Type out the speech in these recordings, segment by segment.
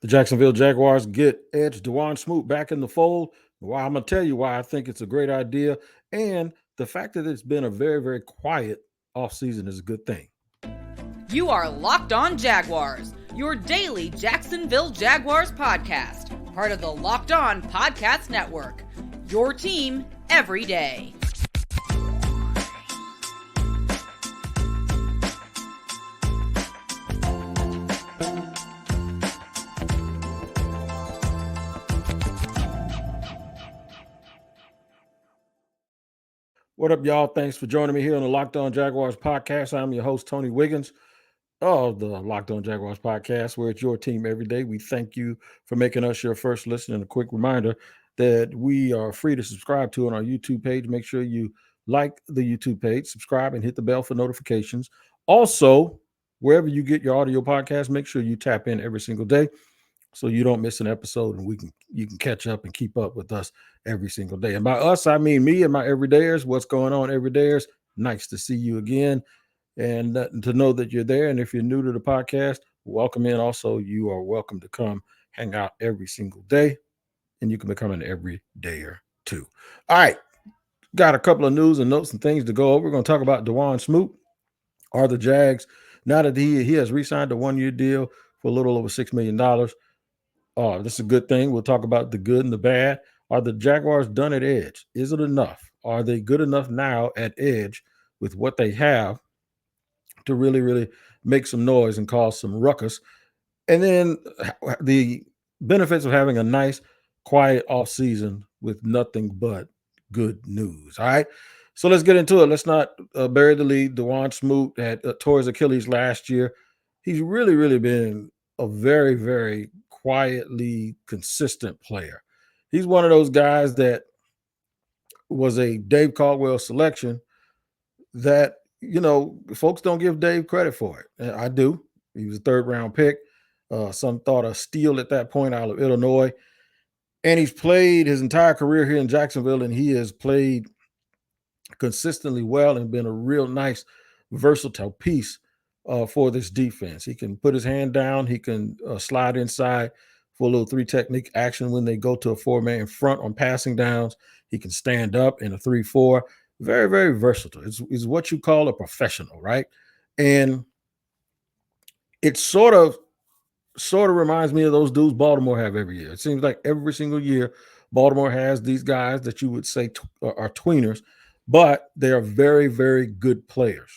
The Jacksonville Jaguars get edge DeJuan Smoot back in the fold. Why I'm gonna tell you why I think it's a great idea, and the fact that it's been a very, very quiet offseason is a good thing. You are Locked On Jaguars, your daily Jacksonville Jaguars podcast, part of the Locked On Podcast Network. Your team every day. What up, y'all? Thanks for joining me here on the Locked On Jaguars podcast. I'm your host, Tony Wiggins of the Locked On Jaguars podcast, where it's your team every day. We thank you for making us your first listen. And a quick reminder that we are free to subscribe to on our YouTube page. Make sure you like the YouTube page, subscribe, and hit the bell for notifications. Also, wherever you get your audio podcast, make sure you tap in every single day so you don't miss an episode, and you can catch up and keep up with us every single day. And by us, I mean me and my everydayers. What's going on, everydayers? Nice to see you again, and to know that you're there. And if you're new to the podcast, welcome in. Also, you are welcome to come hang out every single day, and you can become an everydayer too. All right, got a couple of news and notes and things to go over. We're going to talk about Dawaune Smoot. Are the Jags, now that he has re-signed a one-year deal for a little over $6 million? Oh, this is a good thing. We'll talk about the good and the bad. Are the Jaguars done at edge? Is it enough? Are they good enough now at edge with what they have to really, really make some noise and cause some ruckus? And then the benefits of having a nice, quiet off season with nothing but good news. All right. So let's get into it. Let's not bury the lead. DeJuan Smoot had tore his Achilles last year. He's really, really been a very, very quietly consistent player. He's one of those guys that was a Dave Caldwell selection that, folks don't give Dave credit for it. And I do. He was a third-round pick. Some thought a steal at that point out of Illinois. And he's played his entire career here in Jacksonville, and he has played consistently well and been a real nice, versatile piece for this defense. He can put his hand down. He can slide inside for a little three technique action when they go to a four-man front on passing downs. He can stand up in a 3-4. Very, very versatile. It's what you call a professional, right? And it sort of reminds me of those dudes Baltimore have every year. It seems like every single year Baltimore has these guys that you would say are tweeners, but they are very, very good players.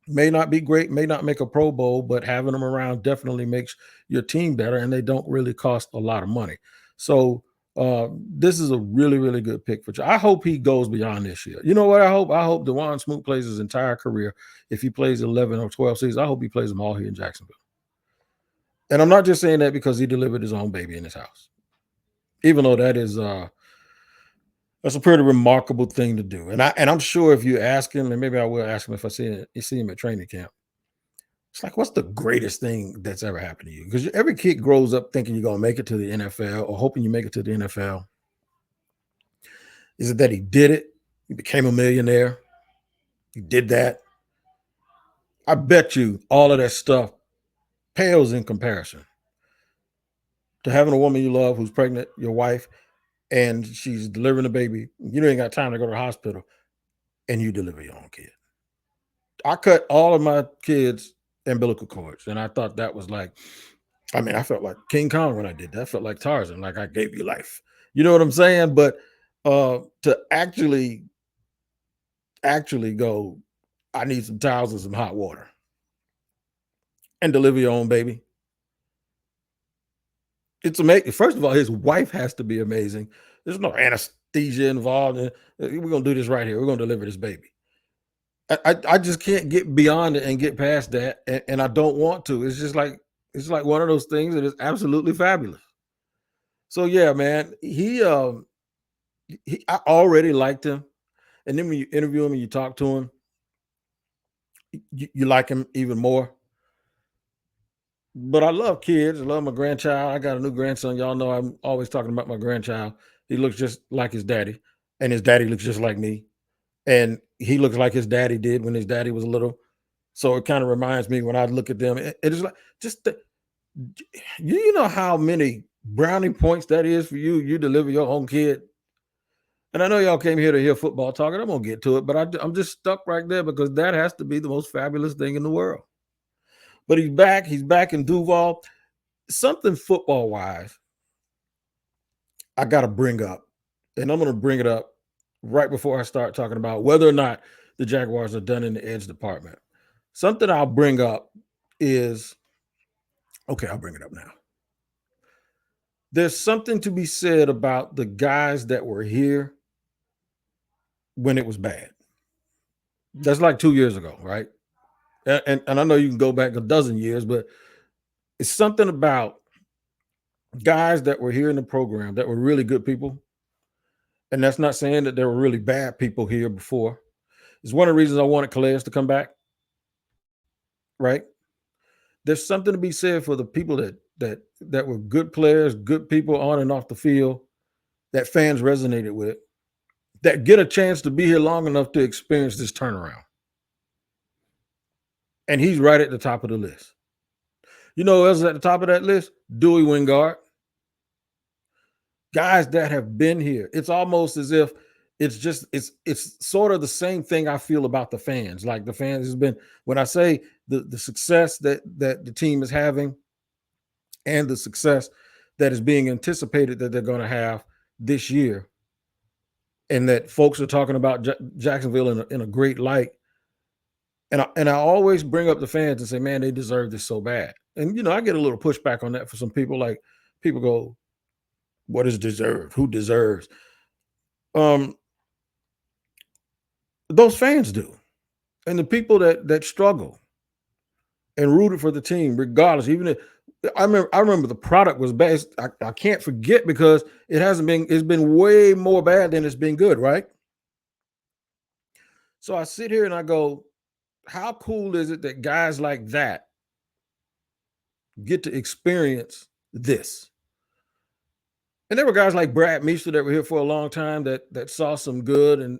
May not be great, may not make a Pro Bowl, but having them around definitely makes your team better, and they don't really cost a lot of money. So this is a really, really good pick for you. I hope he goes beyond this year. You know what I hope? I hope DeJuan Smoot plays his entire career. If he plays 11 or 12 seasons, I hope he plays them all here in Jacksonville. And I'm not just saying that because he delivered his own baby in his house, even though that is that's a pretty remarkable thing to do. And I'm sure if you ask him, and maybe I will ask him if I see him at training camp, it's like, what's the greatest thing that's ever happened to you? Because every kid grows up thinking you're going to make it to the NFL or hoping you make it to the NFL. Is it that he did it? He became a millionaire. He did that. I bet you all of that stuff pales in comparison to having a woman you love who's pregnant, your wife, and she's delivering a baby. You ain't got time to go to the hospital, and you deliver your own kid. I cut all of my kids' umbilical cords, and I thought that was like, I felt like King Kong when I did that. I felt like Tarzan, like I gave you life. You know what I'm saying? But to actually go, I need some towels and some hot water, and deliver your own baby. It's amazing. First of all, his wife has to be amazing. There's no anesthesia involved. We're going to do this right here. We're going to deliver this baby. I just can't get beyond it and get past that. And I don't want to. It's like one of those things that is absolutely fabulous. So yeah, man, I already liked him. And then when you interview him and you talk to him, you like him even more. But I love kids. I love my grandchild. I got a new grandson. Y'all know I'm always talking about my grandchild. He looks just like his daddy, and his daddy looks just like me. And he looks like his daddy did when his daddy was little. So it kind of reminds me when I look at them, it is like You know how many brownie points that is for you? You deliver your own kid. And I know y'all came here to hear football talk, and I'm gonna get to it, but I'm just stuck right there because that has to be the most fabulous thing in the world. But he's back. He's back in Duval. Something football wise, I got to bring up, and I'm going to bring it up right before I start talking about whether or not the Jaguars are done in the edge department. Something I'll bring up is okay, I'll bring it up now. There's something to be said about the guys that were here when it was bad. That's like 2 years ago, right? And I know you can go back a dozen years, but it's something about guys that were here in the program that were really good people. And that's not saying that there were really bad people here before. It's one of the reasons I wanted Calais to come back, right? There's something to be said for the people that were good players, good people on and off the field that fans resonated with, that get a chance to be here long enough to experience this turnaround. And he's right at the top of the list. You know who else is at the top of that list? Dewey Wingard. Guys that have been here. It's almost as if it's sort of the same thing I feel about the fans. Like the fans has been, when I say the success that the team is having and the success that is being anticipated that they're going to have this year, and that folks are talking about Jacksonville in a great light. And I always bring up the fans and say, man, they deserve this so bad. And, you know, I get a little pushback on that for some people. Like, people go, what is deserved? Who deserves? Those fans do. And the people that struggle and rooted for the team, regardless, even if I remember the product was bad. I can't forget because it's been way more bad than it's been good, right? So I sit here and I go, how cool is it that guys like that get to experience this? And there were guys like Brad Meester that were here for a long time that saw some good and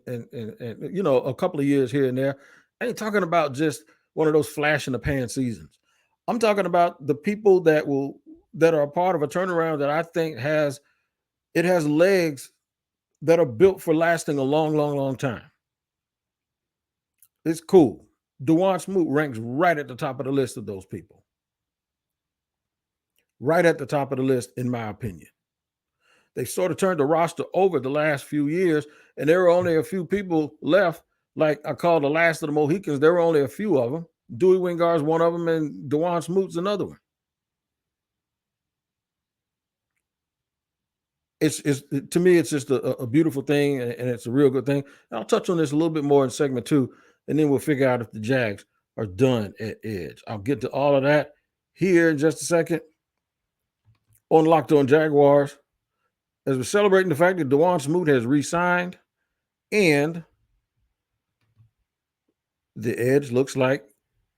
you know, a couple of years here and there. I ain't talking about just one of those flash in the pan seasons. I'm talking about the people that are a part of a turnaround that I think has legs that are built for lasting a long, long, long time. It's cool. DeJuan Smoot ranks right at the top of the list of those people. Right at the top of the list, in my opinion. They sort of turned the roster over the last few years, and there were only a few people left. Like I call the last of the Mohicans. There were only a few of them. Dewey Wingard's one of them, and DeJuan Smoot's another one. It's to me, it's just a beautiful thing, and it's a real good thing. And I'll touch on this a little bit more in segment 2, and then we'll figure out if the Jags are done at edge. I'll get to all of that here in just a second on Locked On Jaguars, as we're celebrating the fact that DeJuan Smoot has re-signed, and the edge looks like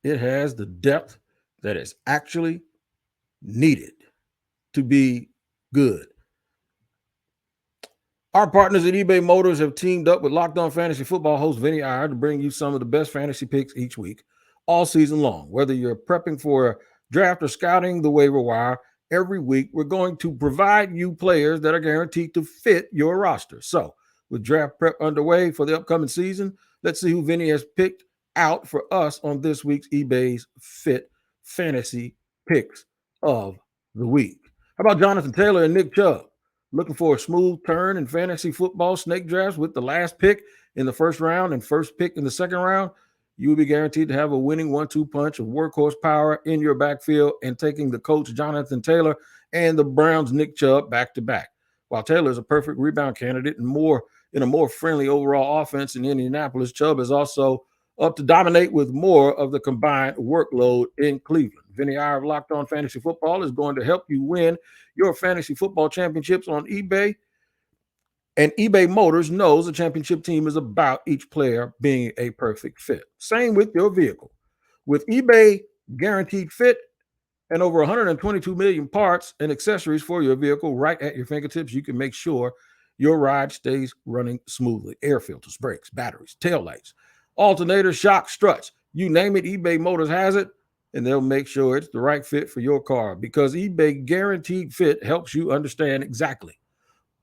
it has the depth that is actually needed to be good. Our partners at eBay Motors have teamed up with Locked On Fantasy Football host Vinny Iyer to bring you some of the best fantasy picks each week, all season long. Whether you're prepping for a draft or scouting the waiver wire, every week we're going to provide you players that are guaranteed to fit your roster. So, with draft prep underway for the upcoming season, let's see who Vinny has picked out for us on this week's eBay's Fit Fantasy Picks of the Week. How about Jonathan Taylor and Nick Chubb? Looking for a smooth turn in fantasy football snake drafts with the last pick in the first round and first pick in the second round? You will be guaranteed to have a winning 1-2 punch of workhorse power in your backfield and taking the coach Jonathan Taylor and the Browns' Nick Chubb back-to-back. While Taylor is a perfect rebound candidate and in a more friendly overall offense in Indianapolis, Chubb is also up to dominate with more of the combined workload in Cleveland. Vinny Iyer of Locked On Fantasy Football is going to help you win your fantasy football championships on eBay. And eBay Motors knows a championship team is about each player being a perfect fit. Same with your vehicle. With eBay Guaranteed Fit and over 122 million parts and accessories for your vehicle right at your fingertips, you can make sure your ride stays running smoothly. Air filters, brakes, batteries, taillights, alternators, shocks, struts, you name it, eBay Motors has it. and they'll make sure it's the right fit for your car because eBay Guaranteed Fit helps you understand exactly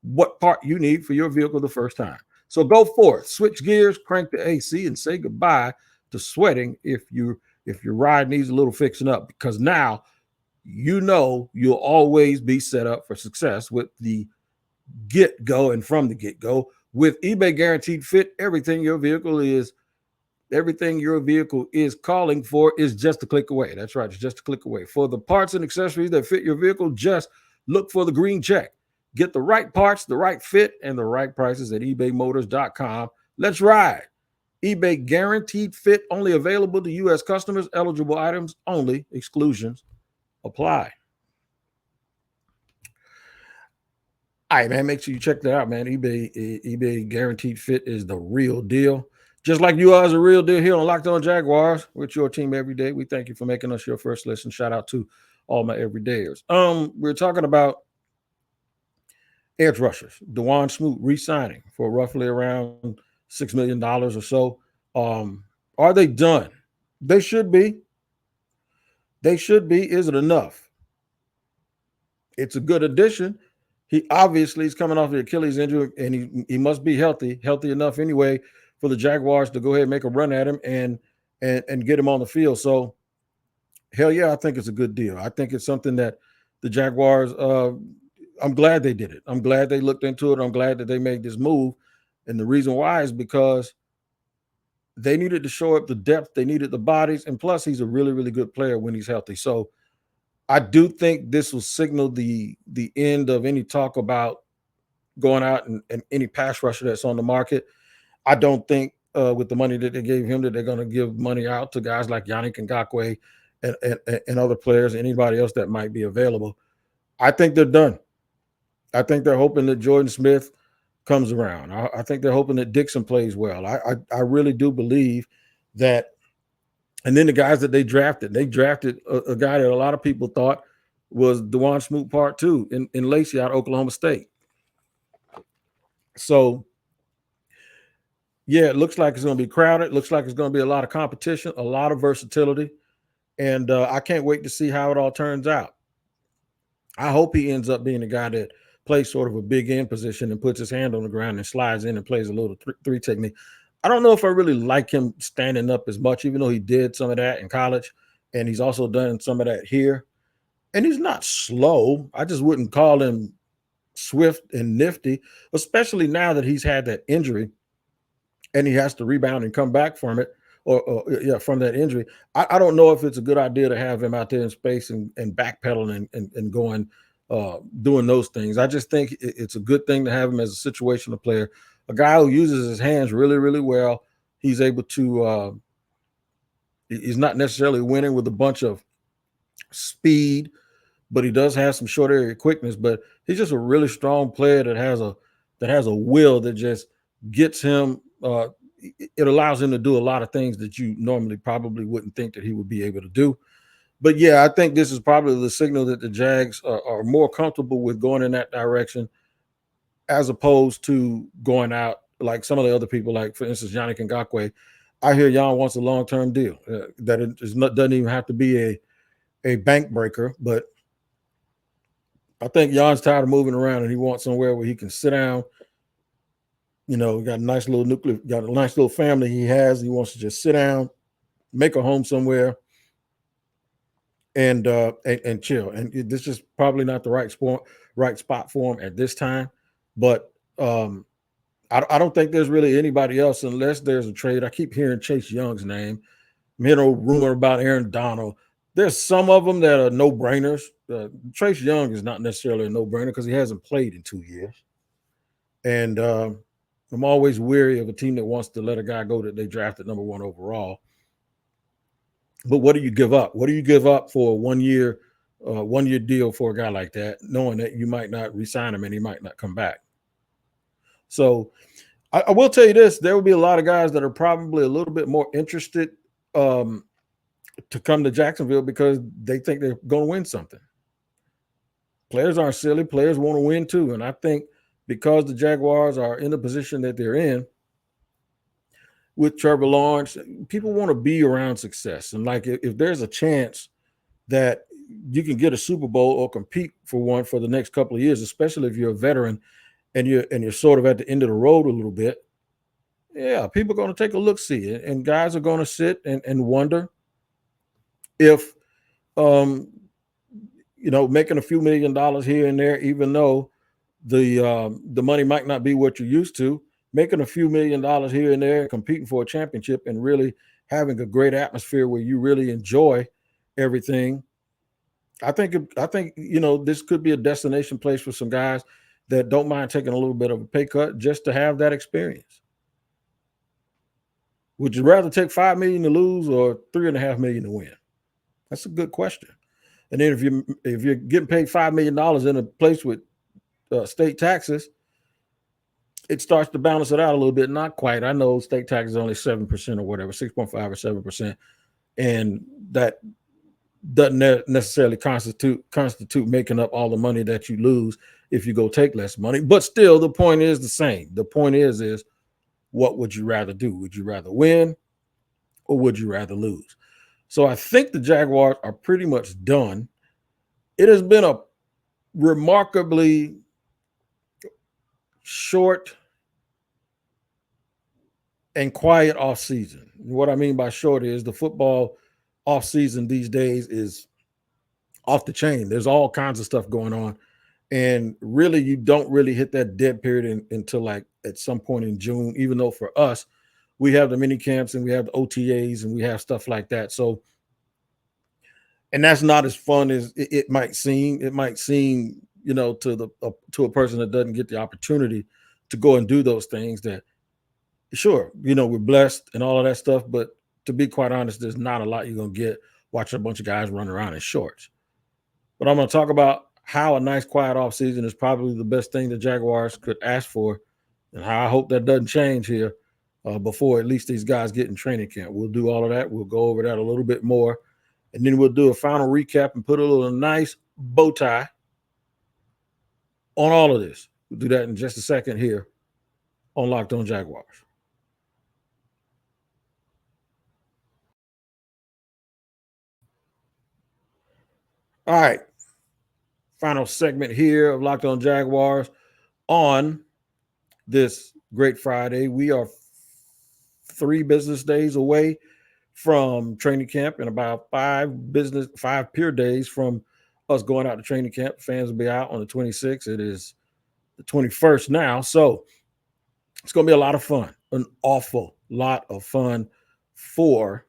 what part you need for your vehicle the first time. So go forth, switch gears, crank the AC, and say goodbye to sweating if your ride needs a little fixing up because now you know you'll always be set up for success with the get go and from the get go. With eBay Guaranteed Fit, everything your vehicle is calling for is just a click away. That's right, it's just a click away. For the parts and accessories that fit your vehicle, just look for the green check. Get the right parts, the right fit, and the right prices at ebaymotors.com. Let's ride. eBay Guaranteed Fit only available to U.S. customers. Eligible items only. Exclusions apply. All right, man. Make sure you check that out, man. eBay Guaranteed Fit is the real deal. Just like you are, is a real deal here on Locked On Jaguars with your team every day. We thank you for making us your first listen. Shout out to all my everydayers. We're talking about edge rushers. Dawaune Smoot re-signing for roughly around $6 million or so. Are they done? They should be. They should be. Is it enough? It's a good addition. He obviously is coming off the Achilles injury, and he must be healthy enough anyway for the Jaguars to go ahead and make a run at him and get him on the field. So, hell yeah, I think it's a good deal. I think it's something that the Jaguars. I'm glad they did it. I'm glad they looked into it. I'm glad that they made this move, and the reason why is because they needed to show up the depth, they needed the bodies, and plus he's a really, really good player when he's healthy. So I do think this will signal the end of any talk about going out and any pass rusher that's on the market. I don't think with the money that they gave him that they're going to give money out to guys like Yannick Ngakoue and other players, anybody else that might be available. I think they're done. I think they're hoping that Jordan Smith comes around. I think they're hoping that Dixon plays well. I really do believe that. And then the guys that they drafted a guy that a lot of people thought was DeJuan Smoot Part 2 in Lacey out of Oklahoma State. So, yeah, it looks like it's going to be crowded. It looks like it's going to be a lot of competition, a lot of versatility. And I can't wait to see how it all turns out. I hope he ends up being a guy that plays sort of a big end position and puts his hand on the ground and slides in and plays a little three technique. I don't know if I really like him standing up as much, even though he did some of that in college, and he's also done some of that here. And he's not slow. I just wouldn't call him swift and nifty, especially now that he's had that injury and he has to rebound and come back from it or from that injury. I don't know if it's a good idea to have him out there in space and backpedaling and going, doing those things. I just think it's a good thing to have him as a situational player. A guy who uses his hands really, really well. He's able to he's not necessarily winning with a bunch of speed, but he does have some short area quickness. But he's just a really strong player that has a will that just gets him. It allows him to do a lot of things that you normally probably wouldn't think that he would be able to do. But yeah, I think this is probably the signal that the Jags are more comfortable with going in that direction, as opposed to going out like some of the other people, like, for instance, Yannick Ngakoue. I hear Jan wants a long-term deal that doesn't even have to be a bank breaker, but I think Jan's tired of moving around and he wants somewhere where he can sit down. You know, got a nice little family he has. He wants to just sit down, make a home somewhere, and chill. And this is probably not the right spot for him at this time. But I don't think there's really anybody else unless there's a trade. I keep hearing Chase Young's name. I'm hearing a rumor about Aaron Donald. There's some of them that are no-brainers. Chase Young is not necessarily a no-brainer because he hasn't played in 2 years. And I'm always weary of a team that wants to let a guy go that they drafted number 1 overall. But what do you give up? What do you give up for a 1 year deal for a guy like that, knowing that you might not re-sign him and he might not come back? So I will tell you this, there will be a lot of guys that are probably a little bit more interested to come to Jacksonville because they think they're going to win something. Players aren't silly. Players want to win too. And I think because the Jaguars are in the position that they're in, with Trevor Lawrence. People want to be around success. And like if there's a chance that you can get a Super Bowl or compete for one for the next couple of years, especially if you're a veteran and you're sort of at the end of the road a little bit, yeah, people are going to take a look see it. And guys are going to sit and wonder if making a few $1 million here and there, even though the money might not be what you're used to, making a few $1 million here and there, competing for a championship, and really having a great atmosphere where you really enjoy everything. I think this could be a destination place for some guys that don't mind taking a little bit of a pay cut just to have that experience. Would you rather take $5 million to lose or $3.5 million to win? That's a good question. And then if you're getting paid $5 million in a place with state taxes, it starts to balance it out a little bit. Not quite. I know state tax is only 7% or whatever, 6.5 or 7%, and that doesn't necessarily constitute making up all the money that you lose if you go take less money. But still, the point is the same. The point is what would you rather do? Would you rather win or would you rather lose? So I think the Jaguars are pretty much done. It has been a remarkably short and quiet off season. What I mean by short is the football off season these days is off the chain. There's all kinds of stuff going on. And really, you don't really hit that dead period until like at some point in June, even though for us, we have the mini camps and we have the OTAs and we have stuff like that. So, and that's not as fun as it might seem. It might seem, to a person that doesn't get the opportunity to go and do those things. That sure, we're blessed and all of that stuff, but to be quite honest, there's not a lot you're gonna get watching a bunch of guys run around in shorts. But I'm gonna talk about how a nice quiet off season is probably the best thing the Jaguars could ask for, and how I hope that doesn't change here before at least these guys get in training camp. We'll do all of that. We'll go over that a little bit more, and then we'll do a final recap and put a little nice bow tie on all of this. We'll do that in just a second here on Locked On Jaguars. All right. Final segment here of Locked On Jaguars on this great Friday. We are 3 business days away from training camp and about 5 pure days from us going out to training camp. Fans will be out on the 26th. It is the 21st now. So it's going to be a lot of fun, an awful lot of fun for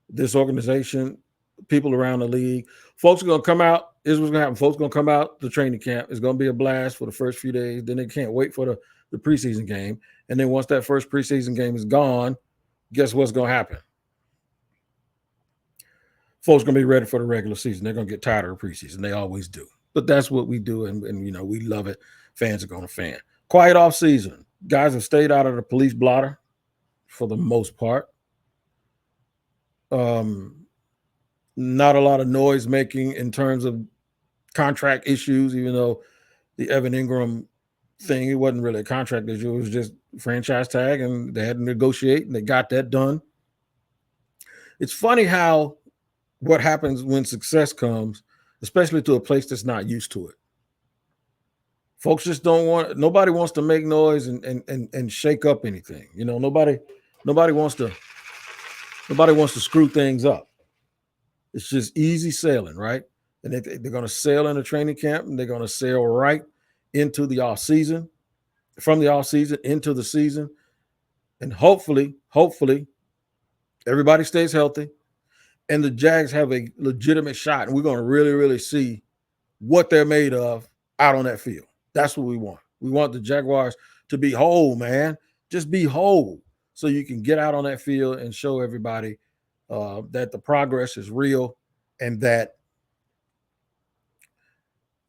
this organization, people around the league. Folks are going to come out. Here's what's going to happen. Folks are going to come out to training camp. It's going to be a blast for the first few days. Then they can't wait for the preseason game. And then once that first preseason game is gone, guess what's going to happen? Folks are going to be ready for the regular season. They're going to get tired of the preseason. They always do. But that's what we do, and we love it. Fans are going to fan. Quiet off season. Guys have stayed out of the police blotter for the most part. Not a lot of noise making in terms of contract issues, even though the Evan Ingram thing, it wasn't really a contract issue. It was just franchise tag, and they had to negotiate, and they got that done. It's funny how what happens when success comes, especially to a place that's not used to it. Folks just nobody wants to make noise and shake up anything. Nobody wants to screw things up. It's just easy sailing, right? And they're going to sail in a training camp, and they're going to sail right into the off season, from the off season into the season. And hopefully everybody stays healthy and the Jags have a legitimate shot. And we're going to really, really see what they're made of out on that field. That's what we want. We want the Jaguars to be whole, man. Just be whole so you can get out on that field and show everybody that the progress is real and that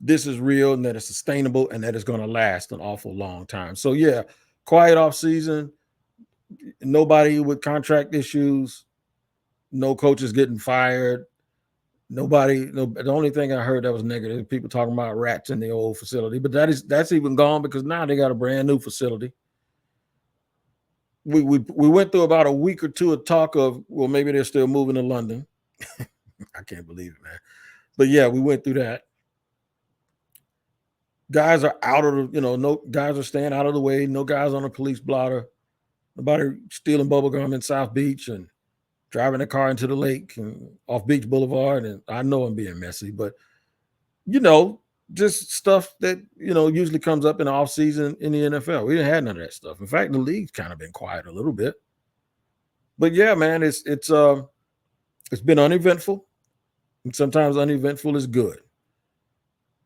this is real and that it's sustainable and that it's going to last an awful long time. So, yeah, quiet off season, nobody with contract issues, no coaches getting fired, the only thing I heard that was negative, people talking about rats in the old facility, but that's even gone because now they got a brand new facility we went through about a week or two of talk of, well, maybe they're still moving to London. I can't believe it, man. But yeah, we went through that. Guys are out of the, no guys are staying out of the way. No guys on a police blotter. Nobody stealing bubble gum in South Beach and driving a car into the lake and off Beach Boulevard. And I know I'm being messy, but just stuff that usually comes up in the off season in the NFL. We didn't have none of that stuff. In fact, the league's kind of been quiet a little bit. But yeah, man, it's been uneventful, and sometimes uneventful is good.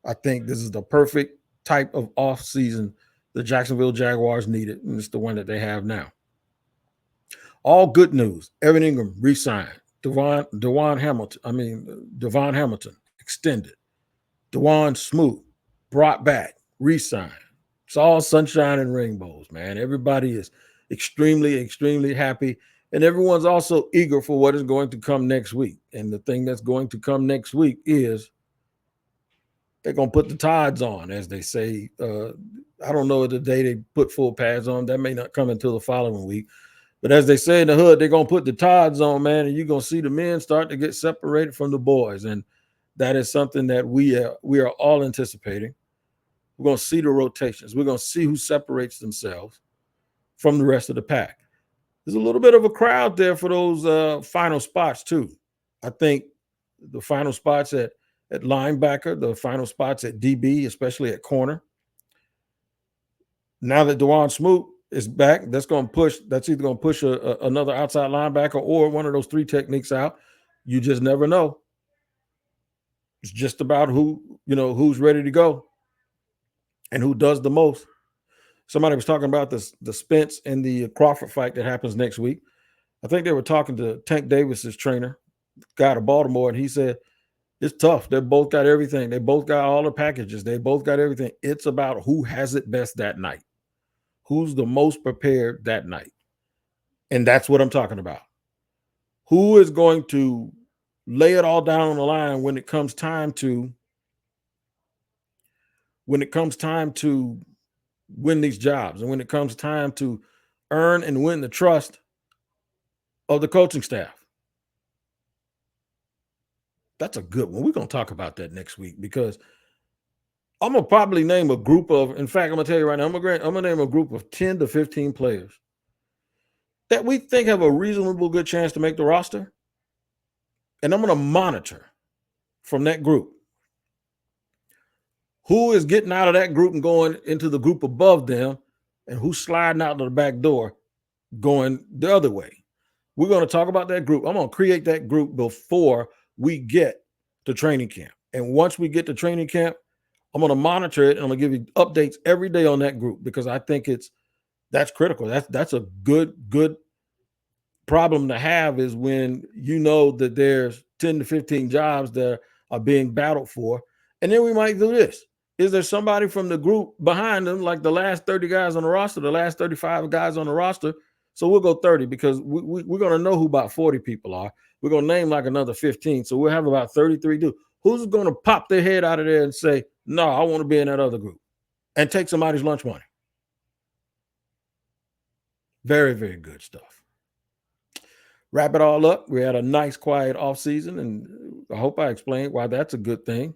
I think this is the perfect type of off season the Jacksonville Jaguars needed, and it's the one that they have now. All good news. Evan Ingram re-signed. Devon Hamilton extended. Dawaune Smoot brought back, re-signed. It's all sunshine and rainbows, man. Everybody is extremely, extremely happy. And everyone's also eager for what is going to come next week. And the thing that's going to come next week is they're going to put the tides on, as they say. I don't know the day they put full pads on. That may not come until the following week. But as they say in the hood, they're going to put the tides on, man, and you're going to see the men start to get separated from the boys. And that is something that we are all anticipating. We're going to see the rotations. We're going to see who separates themselves from the rest of the pack. There's a little bit of a crowd there for those final spots, too. I think the final spots at linebacker, the final spots at DB, especially at corner. Now that DeJuan Smoot is back, that's either going to push another outside linebacker or one of those three techniques out. You just never know. It's just about who's ready to go and who does the most. Somebody was talking about the Spence and the Crawford fight that happens next week. I think they were talking to Tank Davis's trainer, guy to Baltimore, and he said, it's tough. They both got everything. They both got all the packages. They both got everything. It's about who has it best that night. Who's the most prepared that night? And that's what I'm talking about. Who is going to lay it all down on the line when it comes time to win these jobs, and when it comes time to earn and win the trust of the coaching staff? That's a good one. We're going to talk about that next week, because I'm going to probably name a group of, in fact, I'm going to tell you right now, I'm going to name a group of 10 to 15 players that we think have a reasonable good chance to make the roster. And I'm going to monitor from that group who is getting out of that group and going into the group above them, and who's sliding out of the back door going the other way. We're going to talk about that group. I'm going to create that group before we get to training camp. And once we get to training camp, I'm going to monitor it, and I'm going to give you updates every day on that group, because I think that's critical. That's a good problem to have, is when you know that there's 10 to 15 jobs that are being battled for. And then we might do this. Is there somebody from the group behind them, like the last 30 guys on the roster, the last 35 guys on the roster? So we'll go 30, because we're going to know who about 40 people are. We're going to name like another 15. So we'll have about 33 dudes. Who's going to pop their head out of there and say, no, I want to be in that other group, and take somebody's lunch money? Very, very good stuff. Wrap it all up. We had a nice, quiet offseason, and I hope I explained why that's a good thing.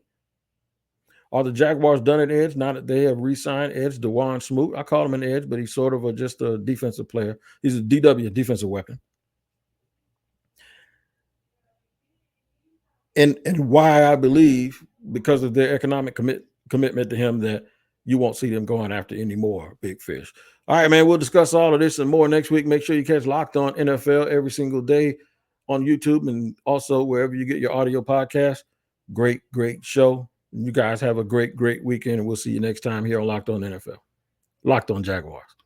Are the Jaguars done at edge now that they have re-signed edge DeJuan Smoot? I call him an edge, but he's sort of just a defensive player. He's a DW, defensive weapon. And why I believe, because of their economic commitment to him, that you won't see them going after any more big fish. All right, man, we'll discuss all of this and more next week. Make sure you catch Locked On NFL every single day on YouTube, and also wherever you get your audio podcast. Great show. You guys have a great weekend, and we'll see you next time here on Locked On NFL. Locked On Jaguars.